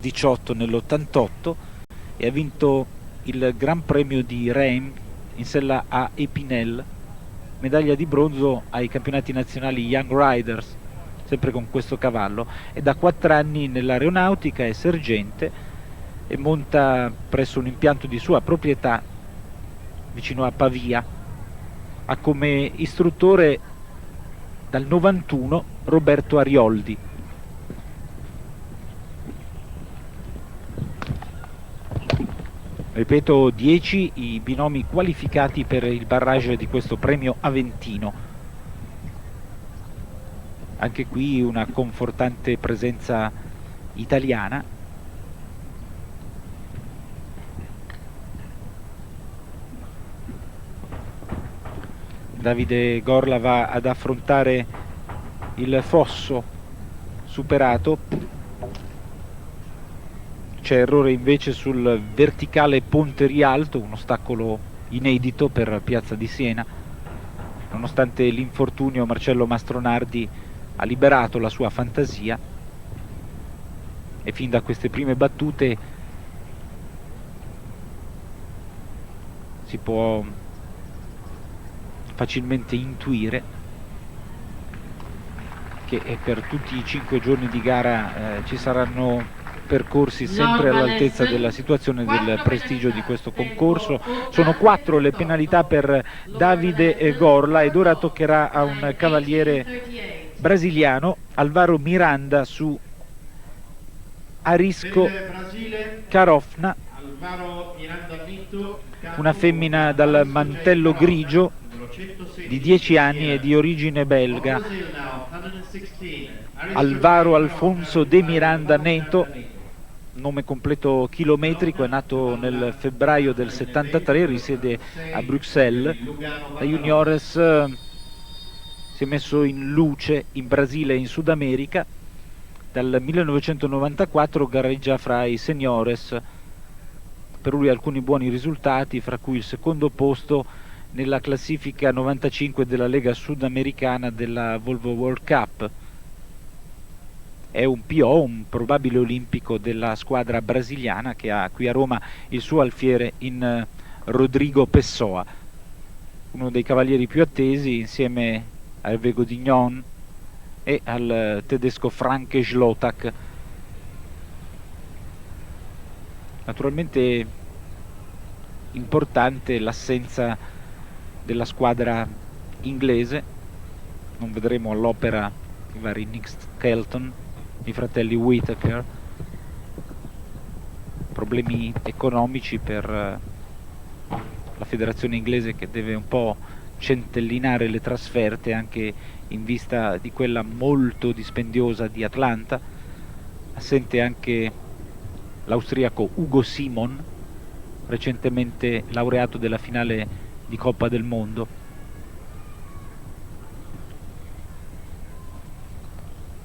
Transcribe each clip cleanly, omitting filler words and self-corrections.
18 nell'88 e ha vinto il Gran Premio di Reims in sella a Epinal, medaglia di bronzo ai campionati nazionali Young Riders, sempre con questo cavallo, e da 4 anni nell'aeronautica è sergente e monta presso un impianto di sua proprietà vicino a Pavia. Ha come istruttore dal 91 Roberto Arioldi. Ripeto, 10 i binomi qualificati per il barrage di questo premio Aventino. Anche qui una confortante presenza italiana. Davide Gorla va ad affrontare il fosso superato. C'è errore invece sul verticale Ponte Rialto, un ostacolo inedito per Piazza di Siena. Nonostante l'infortunio, Marcello Mastronardi ha liberato la sua fantasia e fin da queste prime battute si può facilmente intuire che per tutti i 5 giorni di gara ci saranno percorsi sempre all'altezza della situazione, del prestigio di questo concorso. Sono 4 le penalità per Davide Gorla ed ora toccherà a un cavaliere brasiliano, Alvaro Miranda, su Arisco Carofna, una femmina dal mantello grigio di 10 anni e di origine belga. Alvaro Alfonso de Miranda Neto, nome completo chilometrico, è nato nel febbraio del 73, risiede a Bruxelles. Da juniores si è messo in luce in Brasile e in Sud America. Dal 1994 gareggia fra i seniores, per lui alcuni buoni risultati, fra cui il secondo posto nella classifica 95 della Lega Sudamericana della Volvo World Cup. È un PO, un probabile olimpico della squadra brasiliana, che ha qui a Roma il suo alfiere in Rodrigo Pessoa, uno dei cavalieri più attesi insieme a Hervé Godignon e al tedesco Frank Schlotak. Naturalmente importante l'assenza della squadra inglese. Non vedremo all'opera i vari Nick Skelton, i fratelli Whittaker, problemi economici per la federazione inglese, che deve un po' centellinare le trasferte anche in vista di quella molto dispendiosa di Atlanta. Assente anche l'austriaco Ugo Simon, recentemente laureato della finale di Coppa del Mondo.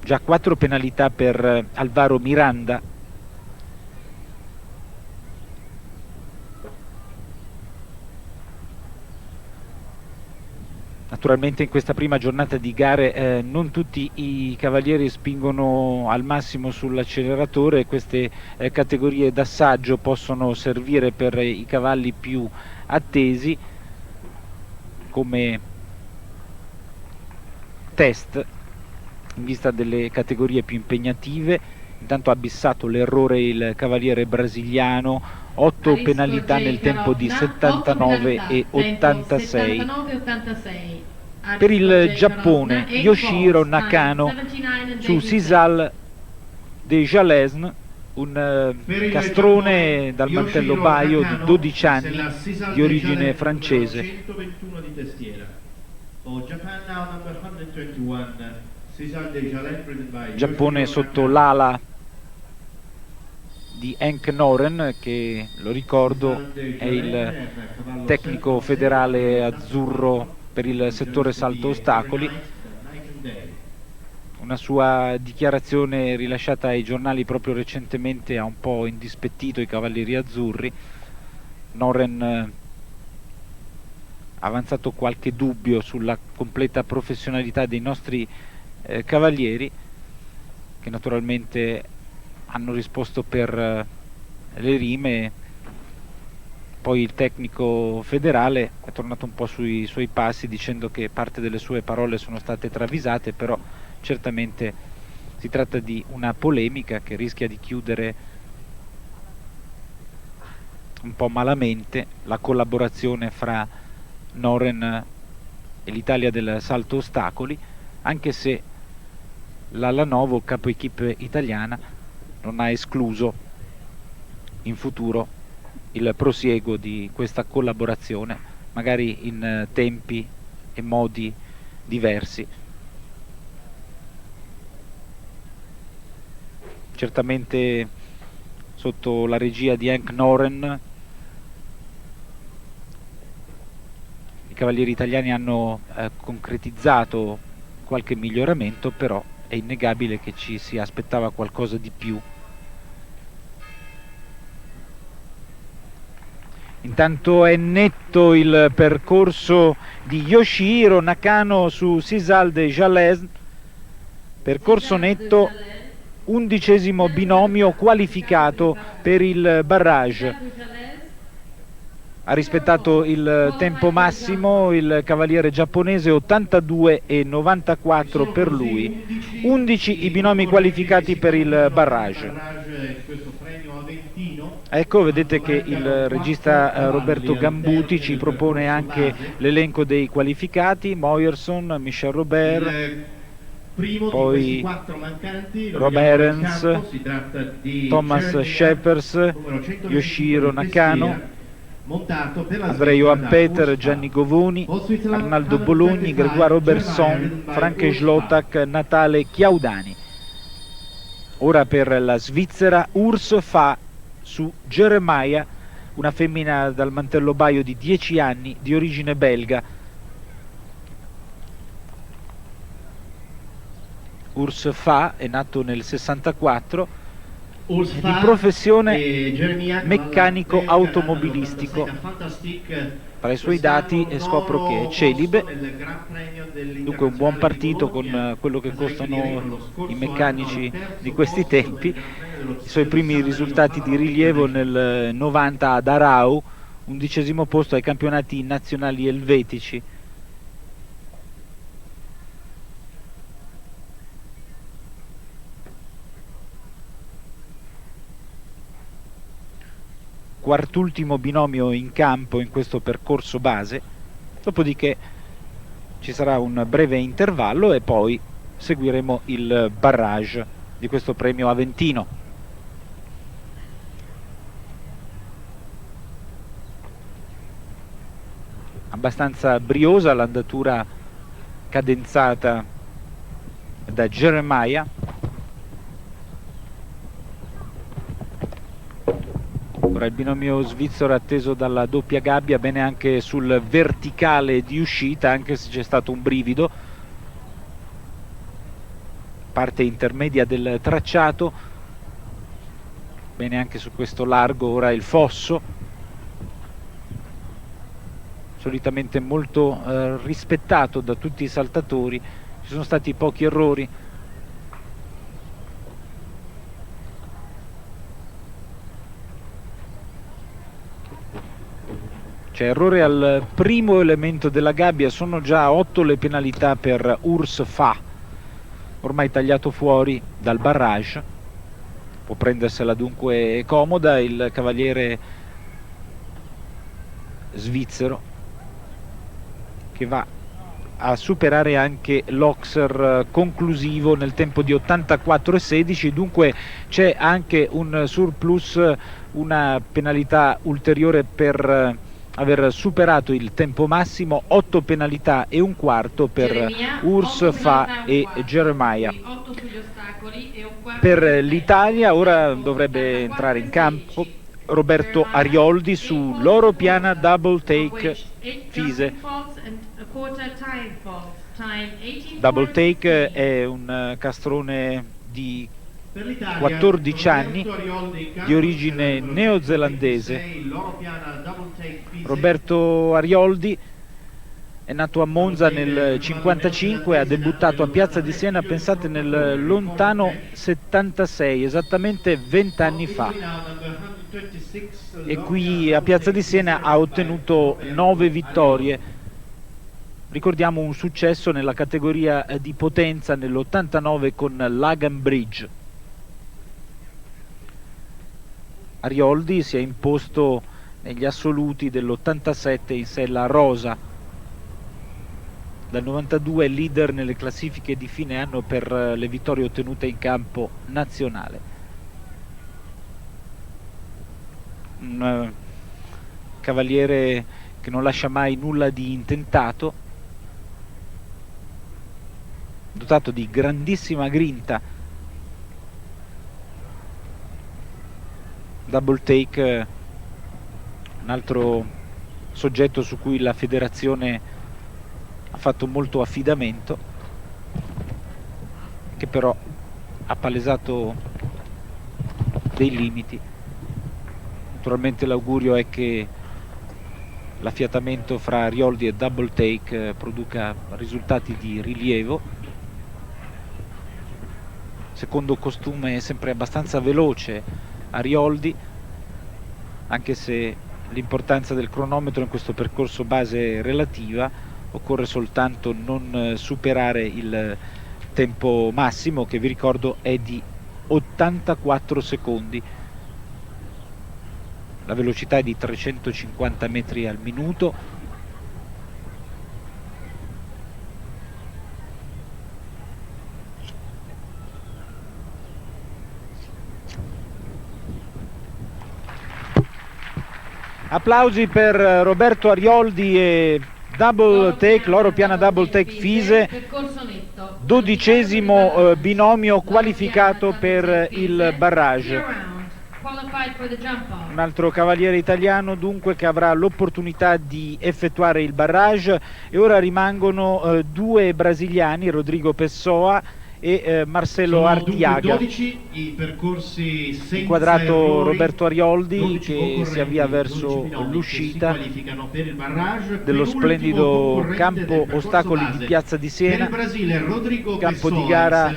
Già 4 penalità per Alvaro Miranda. Naturalmente in questa prima giornata di gare non tutti i cavalieri spingono al massimo sull'acceleratore. Queste categorie d'assaggio possono servire per i cavalli più attesi come test in vista delle categorie più impegnative. Intanto ha abissato l'errore il cavaliere brasiliano, 8 penalità nel tempo di 79 e 86. Per il Giappone, Yoshihiro Nakano su Sisal de Jalesne, un castrone dal mantello baio di 12 anni di origine francese. Giappone sotto l'ala di Henk Noren, che, lo ricordo, è il tecnico federale azzurro per il settore salto ostacoli. Una sua dichiarazione rilasciata ai giornali proprio recentemente ha un po' indispettito i cavalieri azzurri. Noren ha avanzato qualche dubbio sulla completa professionalità dei nostri cavalieri, che naturalmente hanno risposto per le rime. Poi il tecnico federale è tornato un po' sui suoi passi dicendo che parte delle sue parole sono state travisate, però certamente si tratta di una polemica che rischia di chiudere un po' malamente la collaborazione fra Noren e l'Italia del salto ostacoli, anche se la Lanovo, capo equipe italiana, non ha escluso in futuro il prosieguo di questa collaborazione, magari in tempi e modi diversi. Certamente sotto la regia di Henk Noren i cavalieri italiani hanno concretizzato qualche miglioramento, però è innegabile che ci si aspettava qualcosa di più. Intanto è netto il percorso di Yoshihiro Nakano su César de Jalès, percorso netto, 11° binomio qualificato per il barrage. Ha rispettato il tempo massimo il cavaliere giapponese, 82,94 per lui. 11 i binomi qualificati per il barrage. Ecco, vedete che il regista Roberto Gambuti ci propone anche l'elenco dei qualificati: Moyerson, Michel Robert, poi Rob Ahrens, Thomas Scheppers, Yoshihiro Nakano, Andrei Johan Peter, Gianni Govoni, Arnaldo Bologni, Grégoire Robertson, Frank Schlotak, Natale Chiaudani. Ora per la Svizzera Urs Fa su Jeremiah, una femmina dal mantello baio di 10 anni di origine belga. Urs Fa è nato nel 64, di professione meccanico automobilistico. Tra i suoi dati scopro che è celibe, dunque un buon partito con quello che costano i meccanici di questi tempi. I suoi primi risultati di rilievo nel 90 ad Arau, 11° posto ai campionati nazionali elvetici. Quartultimo binomio in campo in questo percorso base, dopodiché ci sarà un breve intervallo e poi seguiremo il barrage di questo premio Aventino. Abbastanza briosa l'andatura cadenzata da Jeremiah. Ora il binomio svizzero atteso dalla doppia gabbia, bene anche sul verticale di uscita, anche se c'è stato un brivido. Parte intermedia del tracciato, bene anche su questo largo. Ora il fosso, solitamente molto rispettato da tutti i saltatori, ci sono stati pochi errori. C'è errore al primo elemento della gabbia, sono già 8 le penalità per Urs Fa, ormai tagliato fuori dal barrage. Può prendersela dunque comoda il cavaliere svizzero, che va a superare anche l'Oxer conclusivo nel tempo di 84,16, dunque c'è anche un surplus, una penalità ulteriore per aver superato il tempo massimo, 8 penalità e un quarto per Urs Fa e Jeremiah. Per l'Italia ora dovrebbe entrare in campo Roberto Arioldi su Loro Piana Double Take Fise. Double Take è un castrone di 14 anni di origine neozelandese. Roberto Arioldi È nato a Monza nel 55, ha debuttato a Piazza di Siena, pensate, nel lontano 76, esattamente 20 anni fa. E qui a Piazza di Siena ha ottenuto 9 vittorie. Ricordiamo un successo nella categoria di potenza nell'89 con l'Hagan Bridge. Arioldi si è imposto negli assoluti dell'87 in sella rosa. Dal 92 è leader nelle classifiche di fine anno per le vittorie ottenute in campo nazionale. Un cavaliere che non lascia mai nulla di intentato, dotato di grandissima grinta. Double Take, un altro soggetto su cui la federazione ha fatto molto affidamento, che però ha palesato dei limiti. Naturalmente l'augurio è che l'affiatamento fra Arioldi e Double Take produca risultati di rilievo. Secondo costume è sempre abbastanza veloce Arioldi, anche se l'importanza del cronometro in questo percorso base è relativa. Occorre soltanto non superare il tempo massimo, che vi ricordo è di 84 secondi. La velocità è di 350 metri al minuto. Applausi per Roberto Arioldi e Double Take, Loro Piana Double Take Fise, 12° binomio qualificato per il barrage. Un altro cavaliere italiano dunque che avrà l'opportunità di effettuare il barrage, e ora rimangono 2 brasiliani, Rodrigo Pessoa e Marcelo Artiaga. 12 i percorsi senza inquadrato errori, Roberto Arioldi che si avvia verso l'uscita dello splendido campo ostacoli di Piazza di Siena, campo di gara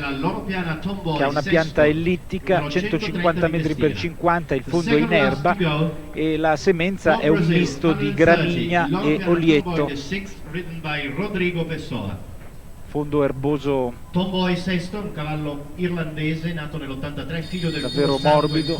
che ha una pianta ellittica, 150 metri per 50, il fondo è in erba e la semenza è un misto di gramigna e olietto. Fondo erboso Tomboy Sesto, un cavallo irlandese nato nell'83, figlio del davvero morbido,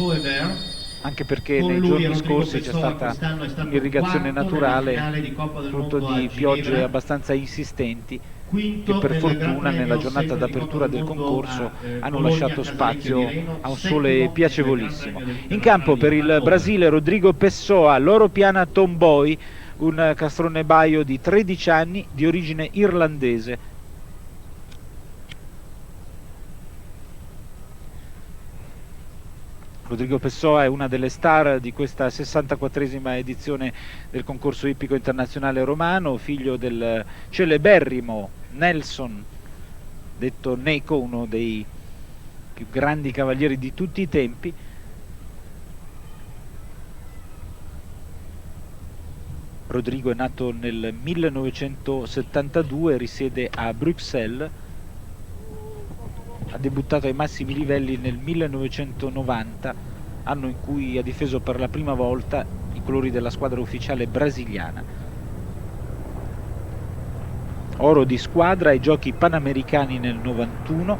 anche perché nei giorni scorsi c'è stata un'irrigazione naturale frutto di piogge abbastanza insistenti che per fortuna nella giornata d'apertura del concorso hanno lasciato spazio a un sole piacevolissimo. In campo per il Brasile Rodrigo Pessoa, Loro Piana Tomboy, un castrone baio di 13 anni di origine irlandese. Rodrigo Pessoa è una delle star di questa 64esima edizione del concorso ippico internazionale romano, figlio del celeberrimo Nelson, detto Neco, uno dei più grandi cavalieri di tutti i tempi. Rodrigo è nato nel 1972, risiede a Bruxelles. Ha debuttato ai massimi livelli nel 1990, anno in cui ha difeso per la prima volta i colori della squadra ufficiale brasiliana. Oro di squadra ai giochi panamericani nel 91.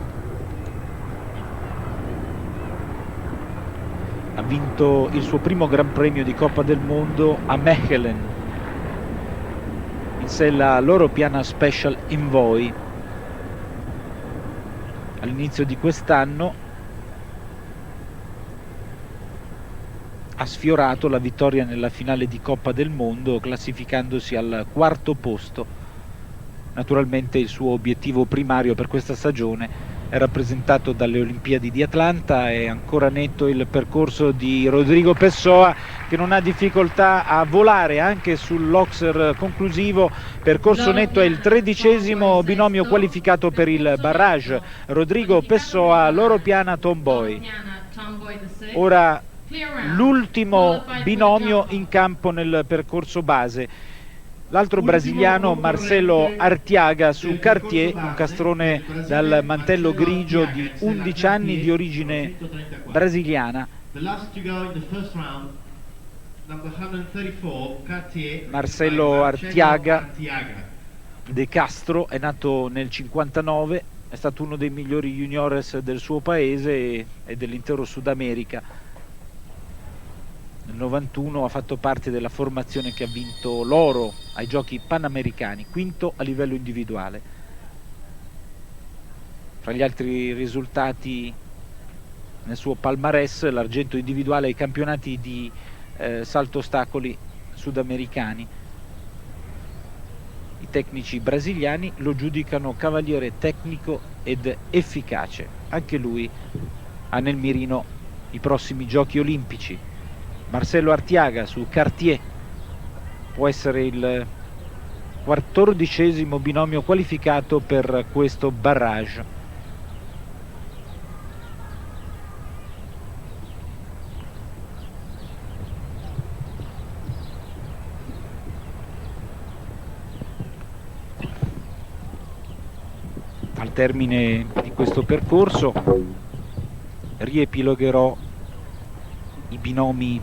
Ha vinto il suo primo Gran Premio di Coppa del Mondo a Mechelen, in sella Loro Piana Special Envoy. All'inizio di quest'anno ha sfiorato la vittoria nella finale di Coppa del Mondo, classificandosi al 4° posto. Naturalmente il suo obiettivo primario per questa stagione è rappresentato dalle Olimpiadi di Atlanta. È ancora netto il percorso di Rodrigo Pessoa, che non ha difficoltà a volare anche sull'Oxer conclusivo. Percorso netto è il 13° binomio qualificato per il barrage. Rodrigo Pessoa, Loro Piana Tomboy. Ora l'ultimo binomio in campo nel percorso base. L'altro brasiliano Marcelo Artiaga su Cartier, un castrone dal mantello grigio di 11 anni di origine brasiliana. Marcelo Artiaga de Castro è nato nel 59, è stato uno dei migliori juniores del suo paese e dell'intero Sud America. Nel 91 ha fatto parte della formazione che ha vinto l'oro ai giochi panamericani, quinto a livello individuale. Fra gli altri risultati nel suo palmarès, l'argento individuale ai campionati di salto ostacoli sudamericani. I tecnici brasiliani lo giudicano cavaliere tecnico ed efficace. Anche lui ha nel mirino i prossimi giochi olimpici. Marcelo Artiaga su Cartier può essere il 14° binomio qualificato per questo barrage. Al termine di questo percorso riepilogherò i binomi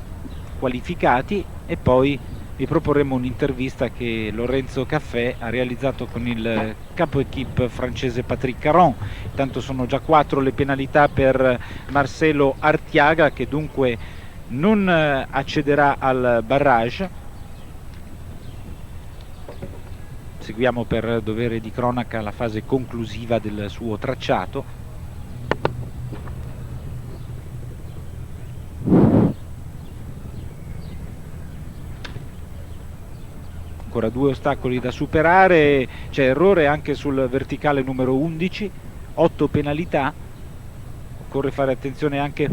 qualificati e poi vi proporremo un'intervista che Lorenzo Caffè ha realizzato con il capo equipe francese Patrick Caron. Intanto sono già 4 le penalità per Marcelo Artiaga, che dunque non accederà al barrage. Seguiamo per dovere di cronaca la fase conclusiva del suo tracciato. Ancora 2 ostacoli da superare, c'è errore anche sul verticale numero 11, 8 penalità, occorre fare attenzione anche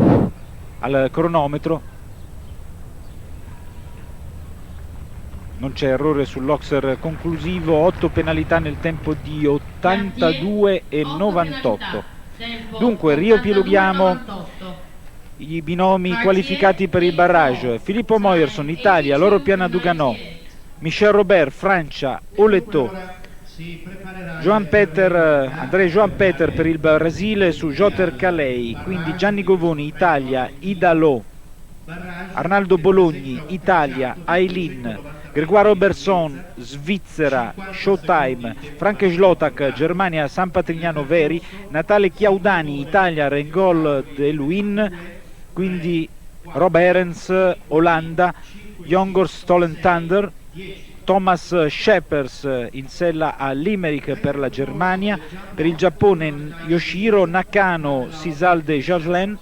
al cronometro. Non c'è errore sull'oxer conclusivo, 8 penalità nel tempo di 82,98. Dunque riepiloghiamo i binomi qualificati per il barrage. Filippo Moyerson, Italia, Loro Piana Duganò. Michel Robert, Francia, Oleto. André Joan Peter per il Brasile su Jotter Calei. Quindi Gianni Govoni, Italia, Idalò. Arnaldo Bologni, Italia, Ailin. Gregoire Berson, Svizzera, Showtime. Frank Schlotak, Germania, San Patrignano Veri. Natale Chiaudani, Italia, Rengol de Luin. Quindi Rob Herens, Olanda. Jongor Stolen Thunder. Thomas Shepers in sella a Limerick per la Germania. Per il Giappone Yoshihiro Nakano, Sisalde Jaslen.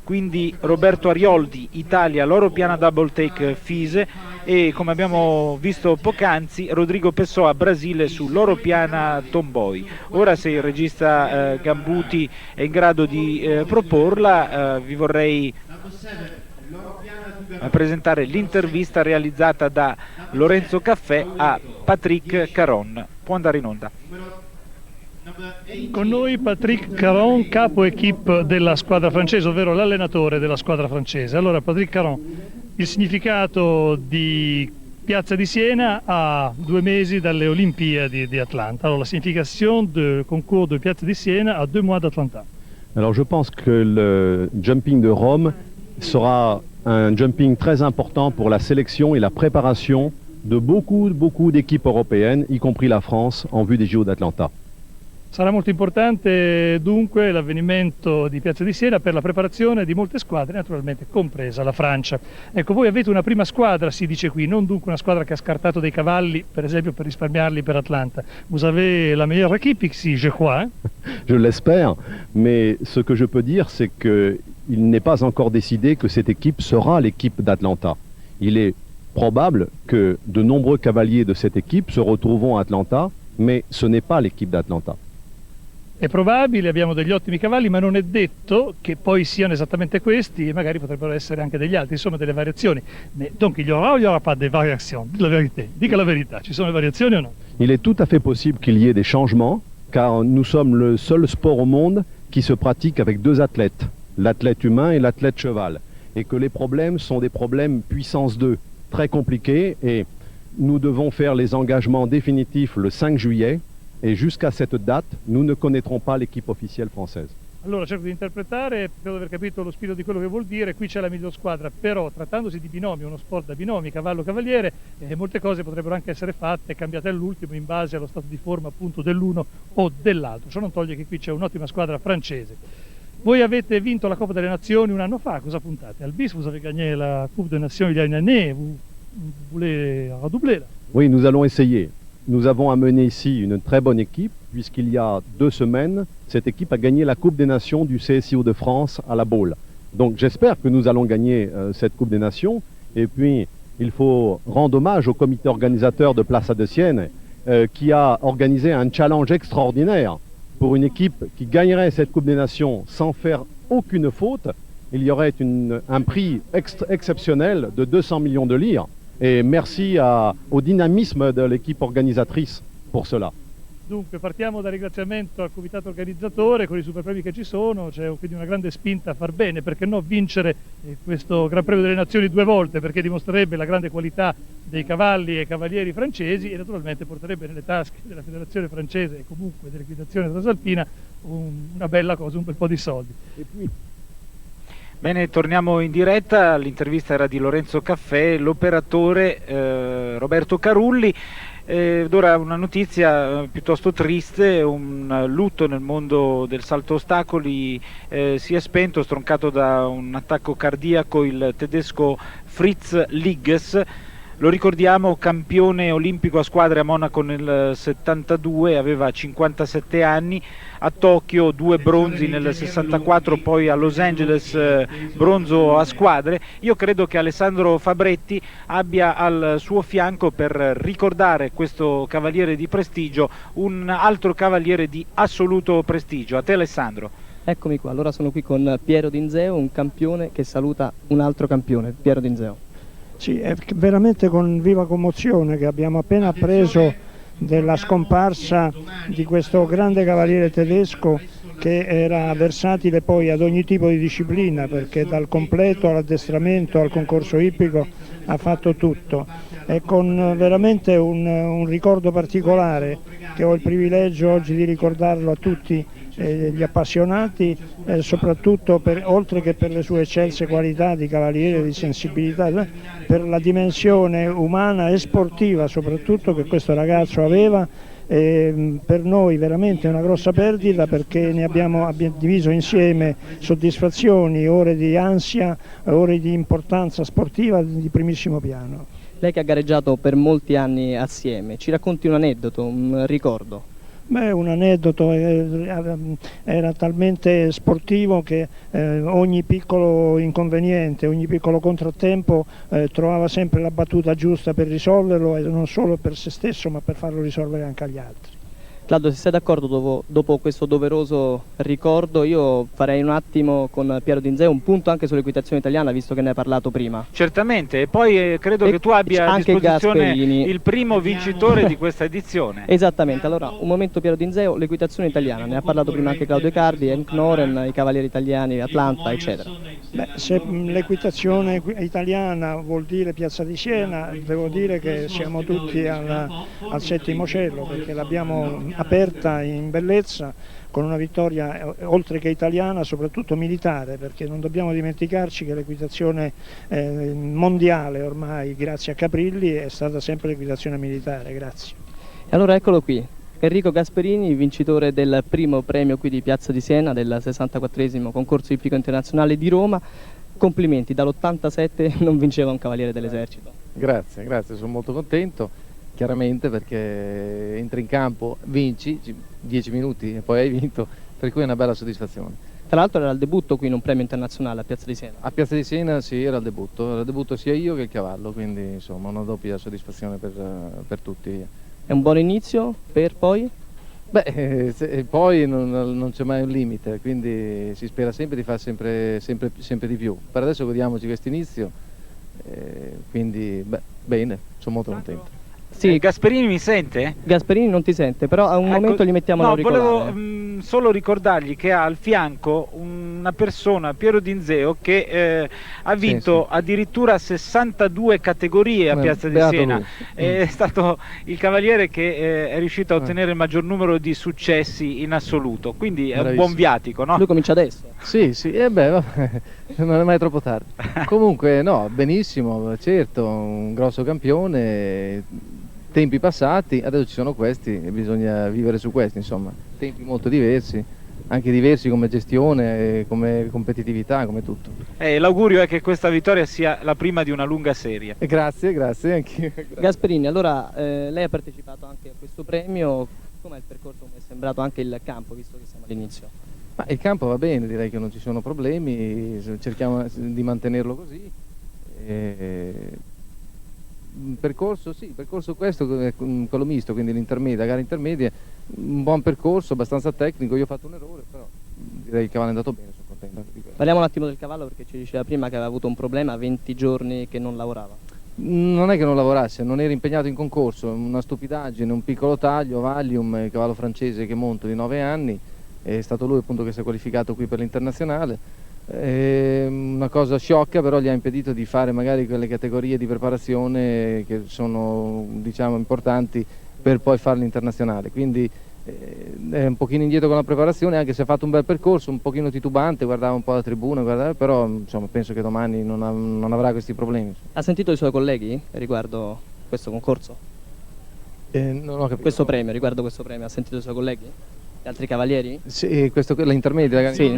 Quindi Roberto Arioldi, Italia, Loro Piana Double Take Fise, e come abbiamo visto poc'anzi Rodrigo Pessoa, Brasile, su Loro Piana Tomboy. Ora, se il regista Gambuti è in grado di proporla, vi vorrei presentare l'intervista realizzata da Lorenzo Caffè a Patrick Caron. Può andare in onda. Con noi Patrick Caron, capo equipe della squadra francese, ovvero l'allenatore della squadra francese. Allora, Patrick Caron, il significato di Piazza di Siena a 2 mesi dalle Olimpiadi di Atlanta. Alors, la signification du concours de Piazza di Siena a 2 mois d'Atlanta. Alors, je pense que le jumping de Rome sera un jumping très important pour la sélection et la préparation de beaucoup d'équipes européennes, y compris la France, en vue des JO d'Atlanta. Sarà molto importante dunque l'avvenimento di Piazza di Siena per la preparazione di molte squadre, naturalmente compresa la Francia. Ecco, voi avete una prima squadra, si dice qui, non dunque una squadra che ha scartato dei cavalli, per esempio, per risparmiarli per Atlanta. Vous avez la meilleure équipe ici, je crois. Je l'espère, mais ce que je peux dire, c'est qu'il n'est pas encore décidé que cette équipe sera l'équipe d'Atlanta. Il est probable que de nombreux cavaliers de cette équipe se retrouveront à Atlanta, mais ce n'est pas l'équipe d'Atlanta. È probabile, abbiamo degli ottimi cavalli, ma non è detto che poi siano esattamente questi, e magari potrebbero essere anche degli altri, insomma delle variazioni. Donc il y aura ou il n'y aura pas de variations? Dica la verità, dica la verità, ci sono variazioni o no? Il est tout à fait possible qu'il y ait des changements, car nous sommes le seul sport au monde qui se pratique avec 2 athlètes, l'athlète humain et l'athlète cheval, et que les problèmes sont des problèmes puissance 2, très compliqués, et nous devons faire les engagements définitifs le 5 juillet et jusqu'à cette date, nous ne connaîtrons pas l'équipe officielle française. Allora cerco di interpretare, credo di aver capito lo spirito di quello che vuol dire, qui c'è la miglior squadra, però trattandosi di binomi, uno sport da binomi, cavallo-cavaliere, molte cose potrebbero anche essere fatte, cambiate all'ultimo in base allo stato di forma appunto dell'uno o dell'altro. Ciò non toglie che qui c'è un'ottima squadra francese. Voi avete vinto la Coppa delle Nazioni un anno fa, cosa puntate? Al bis, vous avez gagné la Coupe des Nations il y a une année, vous voulez redoubler là? Oui, nous allons essayer. Nous avons amené ici une très bonne équipe, puisqu'il y a 2 semaines, cette équipe a gagné la Coupe des Nations du CSIO de France à La Baule. Donc j'espère que nous allons gagner cette Coupe des Nations. Et puis, il faut rendre hommage au comité organisateur de Plaza de Sienne, qui a organisé un challenge extraordinaire pour une équipe qui gagnerait cette Coupe des Nations sans faire aucune faute. Il y aurait un prix exceptionnel de 200 millions de lire. Et merci au dynamisme de l'équipe organisatrice pour cela. Dunque partiamo dal ringraziamento al comitato organizzatore con i super premi che ci sono, c'è quindi una grande spinta a far bene, perché no vincere questo Gran Premio delle Nazioni 2 volte, perché dimostrerebbe la grande qualità dei cavalli e cavalieri francesi e naturalmente porterebbe nelle tasche della federazione francese e comunque dell'equitazione transalpina una bella cosa, un bel po' di soldi. Bene, torniamo in diretta, l'intervista era di Lorenzo Caffè, l'operatore Roberto Carulli. Ed ora una notizia piuttosto triste, un lutto nel mondo del salto ostacoli, si è spento, stroncato da un attacco cardiaco, il tedesco Fritz Ligges. Lo ricordiamo, campione olimpico a squadre a Monaco nel 72, aveva 57 anni, a Tokyo 2 bronzi nel 64, poi a Los Angeles bronzo a squadre. Io credo che Alessandro Fabretti abbia al suo fianco, per ricordare questo cavaliere di prestigio, un altro cavaliere di assoluto prestigio. A te Alessandro. Eccomi qua, allora sono qui con Piero Dinzeo, un campione che saluta un altro campione, Piero Dinzeo. Sì, è veramente con viva commozione che abbiamo appena appreso della scomparsa di questo grande cavaliere tedesco che era versatile poi ad ogni tipo di disciplina, perché dal completo all'addestramento al concorso ippico ha fatto tutto. È con veramente un ricordo particolare che ho il privilegio oggi di ricordarlo a tutti gli appassionati, soprattutto oltre che per le sue eccelse qualità di cavaliere, di sensibilità, per la dimensione umana e sportiva soprattutto che questo ragazzo aveva. Per noi veramente è una grossa perdita, perché ne abbiamo diviso insieme soddisfazioni, ore di ansia, ore di importanza sportiva di primissimo piano. Lei che ha gareggiato per molti anni assieme, ci racconti un aneddoto, un ricordo? Beh, un aneddoto, era talmente sportivo che ogni piccolo inconveniente, ogni piccolo contrattempo trovava sempre la battuta giusta per risolverlo, e non solo per se stesso ma per farlo risolvere anche agli altri. Claudio, se sei d'accordo, dopo questo doveroso ricordo, io farei un attimo con Piero Dinzeo un punto anche sull'equitazione italiana, visto che ne hai parlato prima. Certamente, e poi credo che tu abbia a disposizione il primo vincitore di questa edizione. Esattamente, allora un momento Piero Dinzeo, l'equitazione italiana, ne ha parlato prima anche Claudio Cardi, Henk Noren, i cavalieri italiani, Atlanta, eccetera. Beh, se l'equitazione italiana vuol dire Piazza di Siena, devo dire che siamo tutti al settimo cielo, perché l'abbiamo aperta in bellezza con una vittoria oltre che italiana soprattutto militare, perché non dobbiamo dimenticarci che l'equitazione mondiale ormai, grazie a Caprilli, è stata sempre l'equitazione militare. Grazie. E allora eccolo qui, Enrico Gasperini, vincitore del primo premio qui di Piazza di Siena del 64esimo concorso ippico internazionale di Roma. Complimenti, dall'87 non vinceva un cavaliere dell'esercito. Grazie, sono molto contento, chiaramente, perché entri in campo, vinci 10 minuti e poi hai vinto, per cui è una bella soddisfazione. Tra l'altro era il debutto qui in un premio internazionale a Piazza di Siena. A Piazza di Siena sì, era il debutto sia io che il cavallo, quindi insomma una doppia soddisfazione per tutti. È un buon inizio per poi? Beh, poi non c'è mai un limite, quindi si spera sempre di fare sempre di più. Per adesso godiamoci questo inizio, quindi bene, sono molto contento. Sì, Gasperini mi sente? Gasperini non ti sente, però a un Ecco, momento gli mettiamo no, l'auricolare. volevo solo ricordargli che ha al fianco una persona, Piero Dinzeo, che ha vinto addirittura 62 categorie a Piazza di beato Siena. lui. È stato il cavaliere che è riuscito a ottenere il maggior numero di successi in assoluto, quindi è un Bravissimo. buon viatico, no? Lui comincia adesso. Sì, sì, e beh, vabbè, non è mai troppo tardi. Comunque, no, benissimo, certo, un grosso campione, tempi passati, adesso ci sono questi e bisogna vivere su questi, insomma, tempi molto diversi, anche diversi come gestione, come competitività, come tutto. L'augurio è che questa vittoria sia la prima di una lunga serie. E grazie, anche Gasperini, allora lei ha partecipato anche a questo premio, com'è il percorso, come è sembrato anche il campo, visto che siamo all'inizio? Ma il campo va bene, direi che non ci sono problemi, cerchiamo di mantenerlo così. Il percorso, sì, il percorso questo, quello misto, quindi l'intermedia, gara intermedia, un buon percorso, abbastanza tecnico, io ho fatto un errore, però direi che il cavallo è andato bene, sono contento anche di questo. Parliamo un attimo del cavallo, perché ci diceva prima che aveva avuto un problema, 20 giorni che non lavorava. Non è che non lavorasse, non era impegnato in concorso, una stupidaggine, un piccolo taglio, Valium, il cavallo francese che monto di 9 anni, è stato lui appunto che si è qualificato qui per l'internazionale. Una cosa sciocca, però gli ha impedito di fare magari quelle categorie di preparazione che sono, diciamo, importanti per poi fare l'internazionale, quindi è un pochino indietro con la preparazione, anche se ha fatto un bel percorso, un pochino titubante, guardava un po' la tribuna, però insomma, penso che domani non avrà questi problemi. Ha sentito i suoi colleghi riguardo questo concorso? Non ho capito. Questo premio, riguardo questo premio, ha sentito i suoi colleghi? Gli altri cavalieri? Sì, l'intermedia? Sì,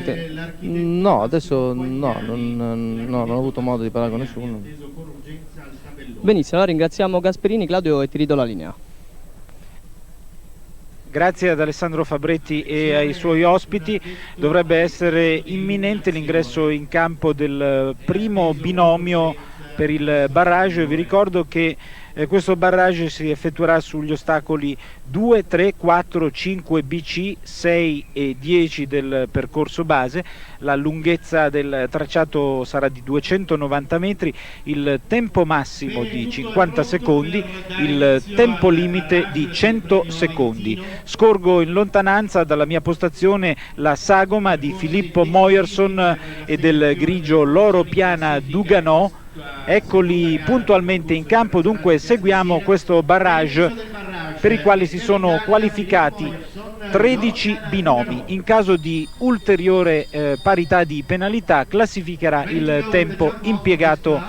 no, adesso no, non ho avuto modo di parlare con nessuno. Benissimo, allora ringraziamo Gasperini, Claudio, e ti ridò la linea. Grazie ad Alessandro Fabretti e ai suoi ospiti. Dovrebbe essere imminente l'ingresso in campo del primo binomio per il barrage. Vi ricordo che questo barrage si effettuerà sugli ostacoli 2, 3, 4, 5 BC, 6 e 10 del percorso base. La lunghezza del tracciato sarà di 290 metri, il tempo massimo di 50 secondi, il tempo limite di 100 secondi. Scorgo in lontananza dalla mia postazione la sagoma di Filippo Moyerson e del grigio Loro Piana Duganò. Eccoli puntualmente in campo, dunque seguiamo questo barrage per i quali si sono qualificati 13 binomi. In caso di ulteriore parità di penalità classificherà il tempo impiegato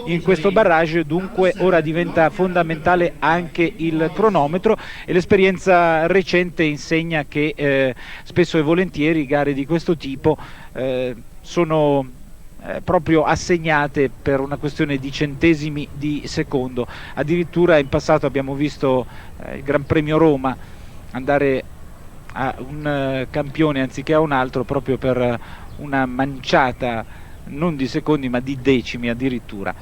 in questo barrage, dunque ora diventa fondamentale anche il cronometro e l'esperienza recente insegna che spesso e volentieri gare di questo tipo sono proprio assegnate per una questione di centesimi di secondo. Addirittura in passato abbiamo visto il Gran Premio Roma andare a un campione anziché a un altro proprio per una manciata non di secondi ma di decimi addirittura.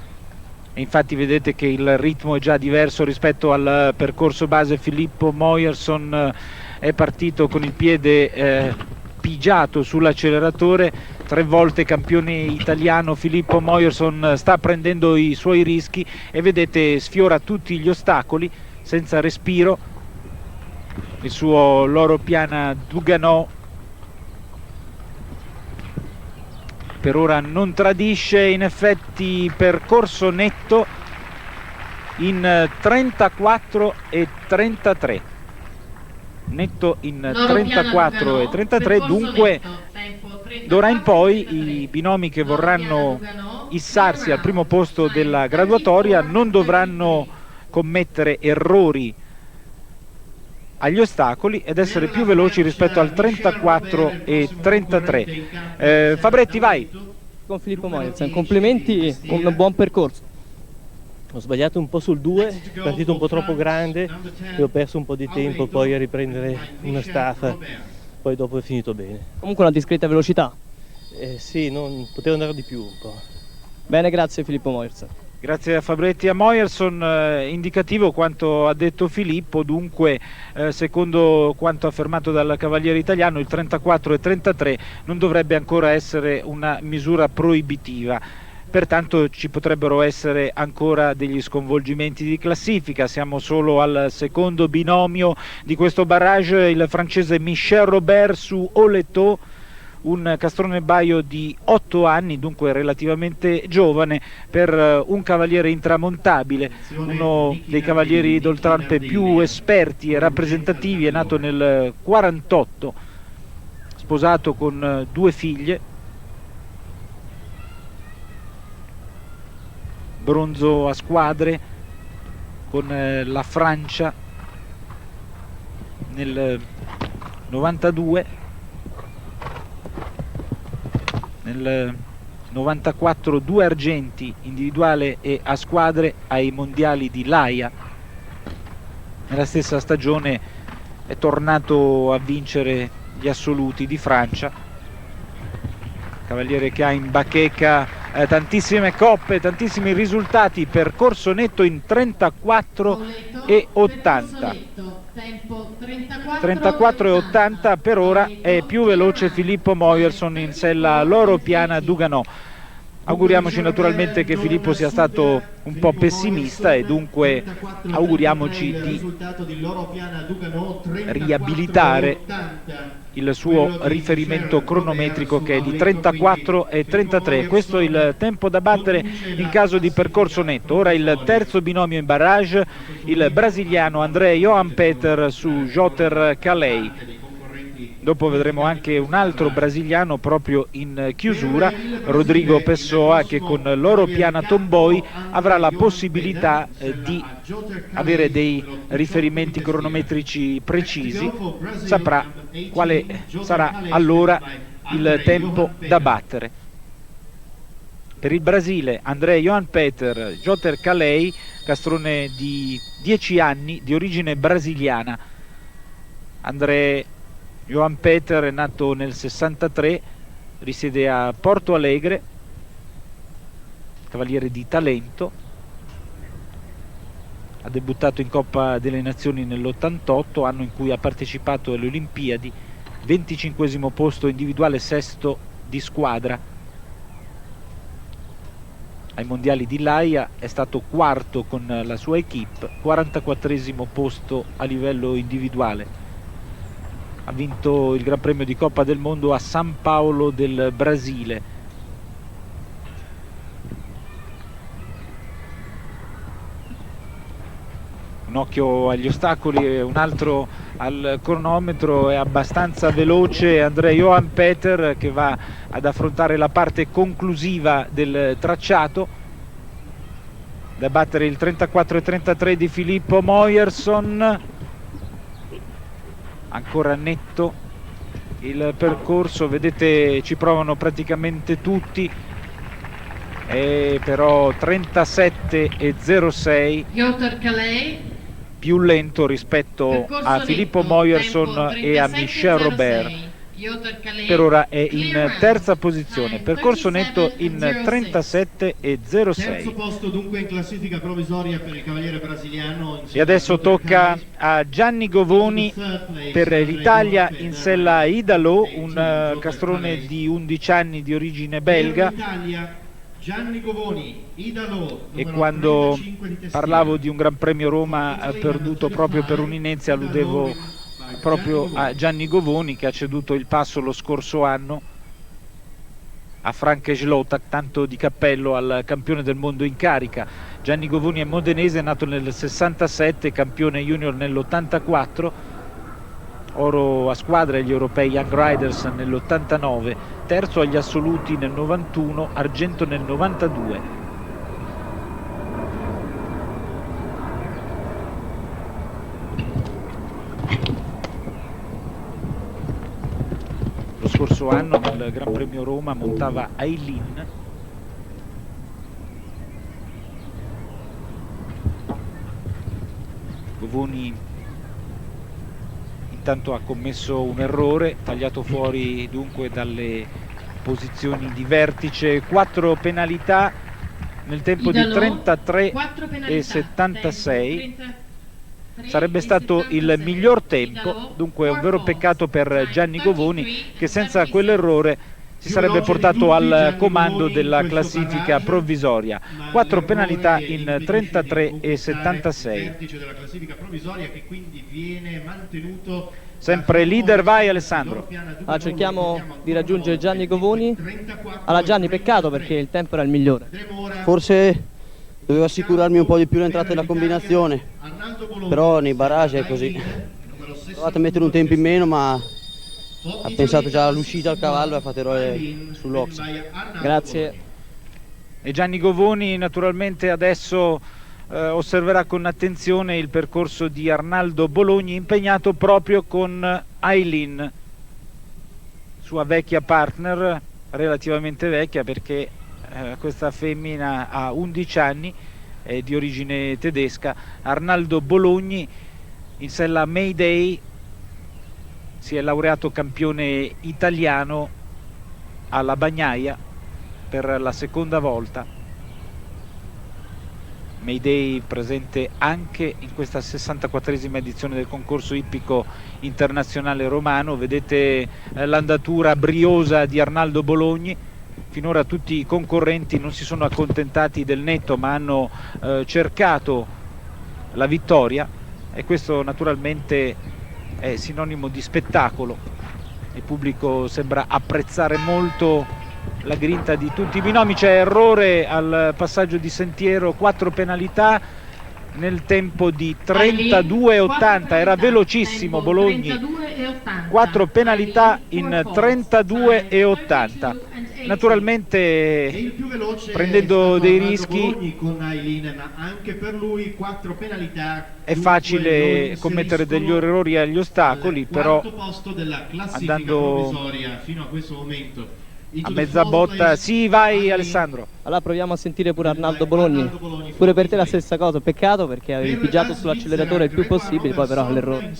E infatti vedete che il ritmo è già diverso rispetto al percorso base. Filippo Moyerson è partito con il piede pigiato sull'acceleratore, 3 volte campione italiano. Filippo Moyerson sta prendendo i suoi rischi e vedete sfiora tutti gli ostacoli senza respiro. Il suo Loro Piana Duganò per ora non tradisce, in effetti percorso netto in 34 e 33. Netto in 34 e 33, dunque d'ora in poi i binomi che vorranno issarsi al primo posto della graduatoria non dovranno commettere errori agli ostacoli ed essere più veloci rispetto al 34 e 33. Fabretti, vai! Con Filippo Moyerson, complimenti, un buon percorso. Ho sbagliato un po' sul 2, partito un po' troppo grande e ho perso un po' di tempo poi a riprendere una staffa, poi dopo è finito bene. Comunque una discreta velocità. Sì, non potevo andare di più un po'. Bene, grazie Filippo Moyerson. Grazie a Fabretti e a Moyerson, indicativo quanto ha detto Filippo, dunque secondo quanto affermato dal cavaliere italiano il 34 e 33 non dovrebbe ancora essere una misura proibitiva. pertanto ci potrebbero essere ancora degli sconvolgimenti di classifica. Siamo solo al secondo binomio di questo barrage, il francese Michel Robert su Oleto, un castrone baio di 8 anni, dunque relativamente giovane per un cavaliere intramontabile, uno dei cavalieri d'Oltralpe più esperti e rappresentativi. È nato nel 48, sposato con 2 figlie, bronzo a squadre con la Francia nel 92, nel 94 2 argenti individuale e a squadre ai mondiali di l'Haia. Nella stessa stagione è tornato a vincere gli assoluti di Francia, cavaliere che ha in bacheca tantissime coppe, tantissimi risultati, percorso netto in 34 e 80. 34 e 80 per ora, è più veloce Filippo Moyerson in sella Loro Piana Duganò. Auguriamoci naturalmente che Filippo sia stato un po' pessimista e dunque auguriamoci di riabilitare il suo riferimento cronometrico, che è di 34 e 33. Questo è il tempo da battere in caso di percorso netto. Ora il terzo binomio in barrage, il brasiliano André Johan Peter su Jotter Calais. Dopo vedremo anche un altro brasiliano proprio in chiusura, Rodrigo Pessoa, che con Loro Piana Tomboy avrà la possibilità di avere dei riferimenti cronometrici precisi, saprà quale sarà allora il tempo da battere. Per il Brasile André Johan Peter, Jotter Calais, castrone di 10 anni di origine brasiliana. André Johan Peter è nato nel 63, risiede a Porto Alegre, cavaliere di talento, ha debuttato in Coppa delle Nazioni nell'88, anno in cui ha partecipato alle Olimpiadi, 25esimo posto individuale, sesto di squadra. Ai mondiali di l'Haia è stato quarto con la sua equipe, 44esimo posto a livello individuale. Ha vinto il Gran Premio di Coppa del Mondo a San Paolo del Brasile. Un occhio agli ostacoli e un altro al cronometro. È abbastanza veloce André Johan Peter, che va ad affrontare la parte conclusiva del tracciato. Da battere il 34 e 33 di Filippo Moyerson. Ancora netto il percorso, vedete ci provano praticamente tutti, e però 37 e 06 più lento rispetto a Filippo Moyerson e a Michel Robert. Per ora è in terza posizione, percorso netto in 37 e 06. Terzo posto dunque in classifica provvisoria per il cavaliere brasiliano. E adesso tocca a Gianni Govoni per l'Italia in sella Idalo, un castrone di 11 anni di origine belga. Gianni Govoni, Idalo, e quando parlavo di un Gran Premio Roma perduto proprio per un'inezia, alludevo proprio a Gianni Govoni, che ha ceduto il passo lo scorso anno a Frank Schlotak, tanto di cappello al campione del mondo in carica. Gianni Govoni è modenese, è nato nel 67, campione junior nell'84, oro a squadra agli europei Young Riders nell'89, terzo agli assoluti nel 91, argento nel 92. Lo scorso anno nel Gran Premio Roma montava Ailin. Govoni intanto ha commesso un errore, tagliato fuori dunque dalle posizioni di vertice. 4 penalità nel tempo di 33 e 76. Sarebbe stato il miglior tempo, dunque è un vero peccato per Gianni Govoni, che senza quell'errore si sarebbe portato al comando della classifica provvisoria. 4 penalità in 33 e 76. Sempre leader, vai Alessandro. Cerchiamo di raggiungere Gianni Govoni. Gianni, peccato perché il tempo era il migliore. Forse dovevo assicurarmi un po' di più l'entrata della combinazione, però nei barrage è così. Ho provato a mettere un tempo in meno, ma ha pensato già all'uscita al cavallo e a fare errore sull'ox. Grazie. E Gianni Govoni naturalmente adesso osserverà con attenzione il percorso di Arnaldo Bologni, impegnato proprio con Aileen, sua vecchia partner, relativamente vecchia perché questa femmina ha 11 anni, è di origine tedesca. Arnaldo Bologni in sella Mayday si è laureato campione italiano alla Bagnaia per la seconda volta. Mayday presente anche in questa 64esima edizione del concorso ippico internazionale romano. Vedete l'andatura briosa di Arnaldo Bologni. Finora tutti i concorrenti non si sono accontentati del netto, ma hanno cercato la vittoria, e questo naturalmente è sinonimo di spettacolo. Il pubblico sembra apprezzare molto la grinta di tutti i binomi. C'è errore al passaggio di sentiero, 4 penalità nel tempo di 32,80, era velocissimo Bologni. 4 penalità in 32,80. Naturalmente prendendo dei rischi è facile commettere degli errori agli ostacoli, però andando a mezza botta. Sì, vai Alessandro. Allora proviamo a sentire pure Arnaldo Bologni. Pure per te la stessa cosa, peccato perché avevi pigiato sull'acceleratore il più possibile, poi però l'errore.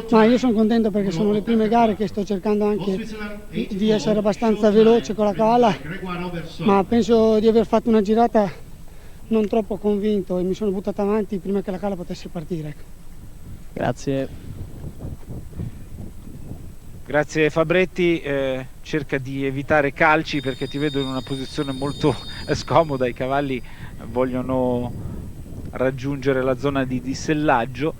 Ma io sono contento perché sono le prime gare che sto cercando anche di essere abbastanza veloce con la cavalla, ma penso di aver fatto una girata non troppo convinto e mi sono buttato avanti prima che la cavalla potesse partire. Grazie. Grazie Fabretti, cerca di evitare calci perché ti vedo in una posizione molto scomoda. I cavalli vogliono raggiungere la zona di dissellaggio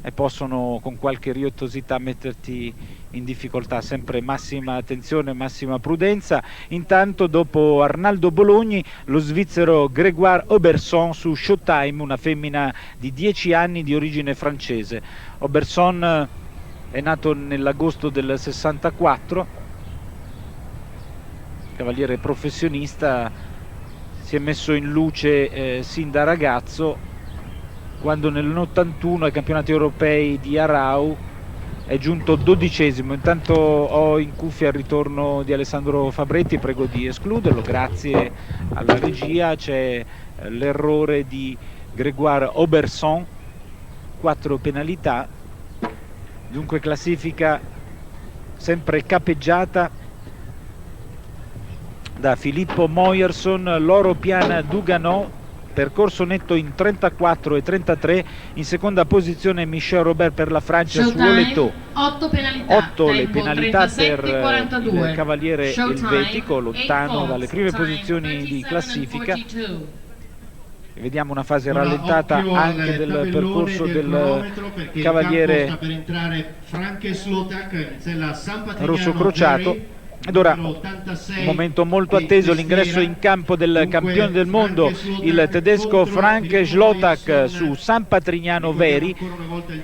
e possono con qualche riottosità metterti in difficoltà. Sempre massima attenzione, massima prudenza. Intanto dopo Arnaldo Bologni lo svizzero Grégoire Oberson su Showtime, una femmina di 10 anni di origine francese. Oberson è nato nell'agosto del 64, cavaliere professionista, si è messo in luce sin da ragazzo, quando nell'81 ai campionati europei di Arau è giunto 12esimo. Intanto ho in cuffia il ritorno di Alessandro Fabretti, prego di escluderlo, grazie alla regia. C'è l'errore di Grégoire Oberson, 4 penalità. Dunque classifica sempre capeggiata da Filippo Moyerson, Loro Piana Duganò, percorso netto in 34 e 33, in seconda posizione Michel Robert per la Francia su Oleto. 8 le penalità per il cavaliere elvetico, lontano dalle prime posizioni di classifica. Vediamo una fase rallentata anche del percorso del cavaliere rosso crociato. Ed ora un momento molto atteso, l'ingresso in campo del campione del mondo, il tedesco Frank Schlotak su San Patrignano Veri.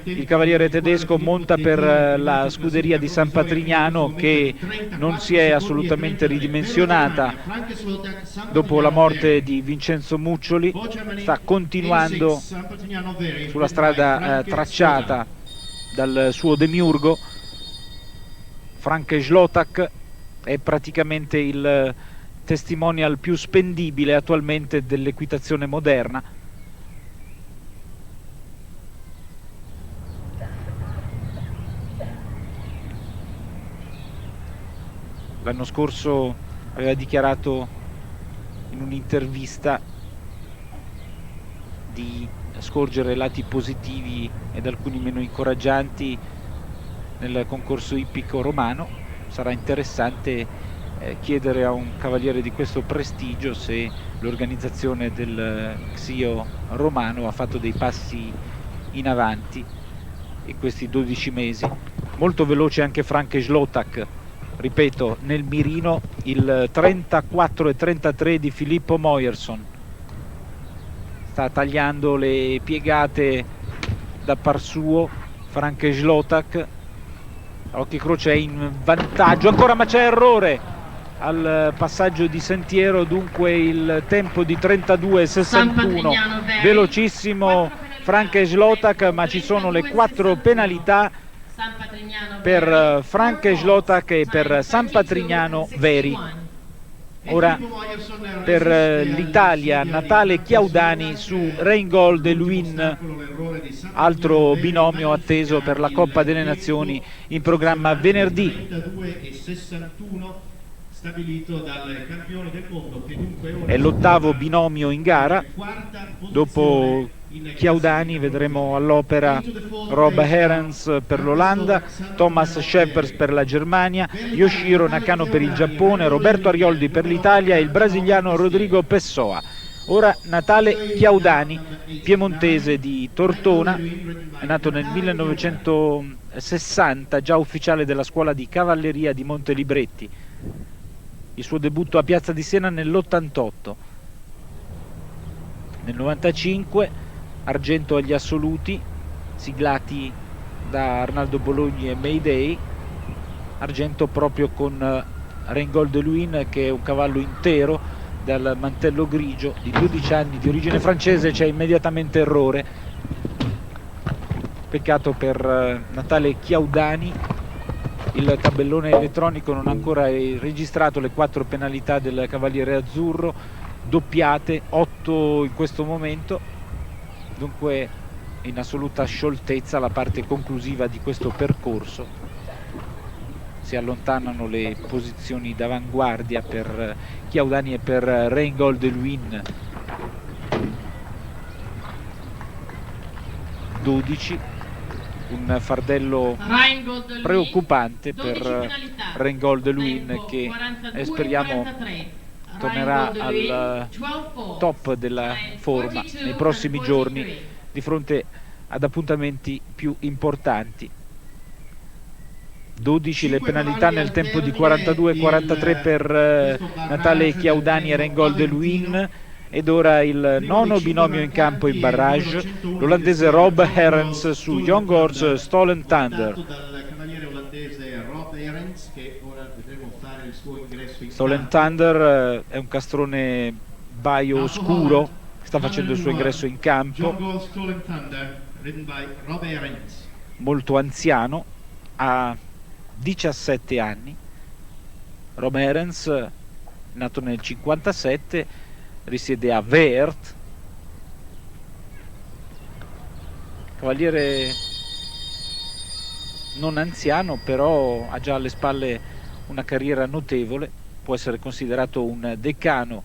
Il cavaliere tedesco monta per la scuderia di San Patrignano, che non si è assolutamente ridimensionata dopo la morte di Vincenzo Muccioli. Sta continuando sulla strada tracciata dal suo demiurgo. Frank Schlotak è praticamente il testimonial più spendibile attualmente dell'equitazione moderna. L'anno scorso aveva dichiarato in un'intervista di scorgere lati positivi ed alcuni meno incoraggianti nel concorso ippico romano. Sarà interessante chiedere a un cavaliere di questo prestigio se l'organizzazione del Xio romano ha fatto dei passi in avanti in questi 12 mesi. Molto veloce anche Frank Zlotak, ripeto, nel mirino il 34,33 di Filippo Moyerson. Sta tagliando le piegate da par suo Frank Zlotak. Occhi croce è in vantaggio ancora, ma c'è errore al passaggio di sentiero, dunque il tempo di 32,61, velocissimo Frank Zlotak, ma ci sono le 4 penalità per Frank Zlotak e per San Patrignano Veri. Ora per l'Italia Natale Chiaudani su Reingold e Luynes, altro binomio atteso per la Coppa delle Nazioni in programma venerdì. È l'8° binomio in gara. Dopo Chiaudani vedremo all'opera Rob Herrens per l'Olanda, Thomas Scheppers per la Germania, Yoshiro Nakano per il Giappone, Roberto Arioldi per l'Italia e il brasiliano Rodrigo Pessoa. Ora Natale Chiaudani, piemontese di Tortona, è nato nel 1960, già ufficiale della scuola di cavalleria di Montelibretti. Il suo debutto a Piazza di Siena nell'88. Nel 95 argento agli assoluti, siglati da Arnaldo Bologni e Mayday, argento proprio con Reingold de Luynes, che è un cavallo intero dal mantello grigio di 12 anni di origine francese. C'è immediatamente errore, peccato per Natale Chiaudani. Il tabellone elettronico non ha ancora registrato le 4 penalità del cavaliere azzurro, doppiate, 8 in questo momento. Dunque in assoluta scioltezza la parte conclusiva di questo percorso. Si allontanano le posizioni d'avanguardia per Chiaudani e per Reingold de Luynes. 12, un fardello preoccupante per Reingold de Luynes, che speriamo tornerà al top della forma nei prossimi giorni di fronte ad appuntamenti più importanti. 12 le penalità nel tempo di 42-43 per Natale Chiaudani e Reingold de Luynes. Ed ora il 9° binomio in campo in barrage, l'olandese Rob Herrens su Young Horse Stolen Thunder. Stolen Thunder è un castrone baio scuro, sta facendo il suo ingresso in campo, molto anziano, ha 17 anni. Rob Herrens, nato nel 57, risiede a Weert, cavaliere non anziano, però ha già alle spalle una carriera notevole, può essere considerato un decano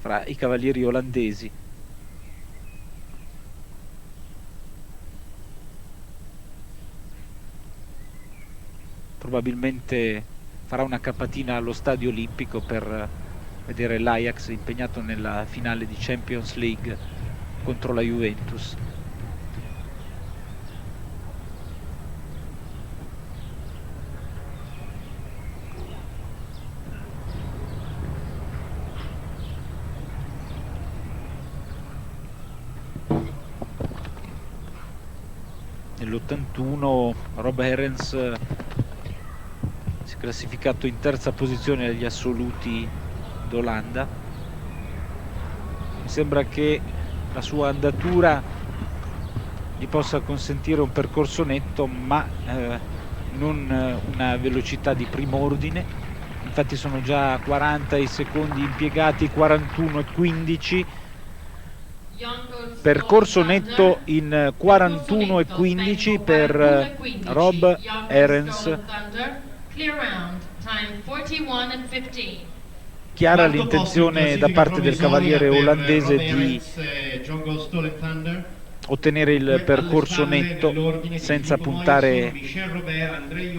fra i cavalieri olandesi. Probabilmente farà una capatina allo Stadio Olimpico per vedere l'Ajax impegnato nella finale di Champions League contro la Juventus. Nell'81 Rob Herrens si è classificato in terza posizione agli assoluti d'Olanda. Mi sembra che la sua andatura gli possa consentire un percorso netto, ma non una velocità di primo ordine. Infatti sono già 40 i secondi impiegati, 41,15. Percorso netto in 41,15 per Rob Herrens. Chiara l'intenzione da parte del cavaliere olandese di ottenere il percorso netto senza puntare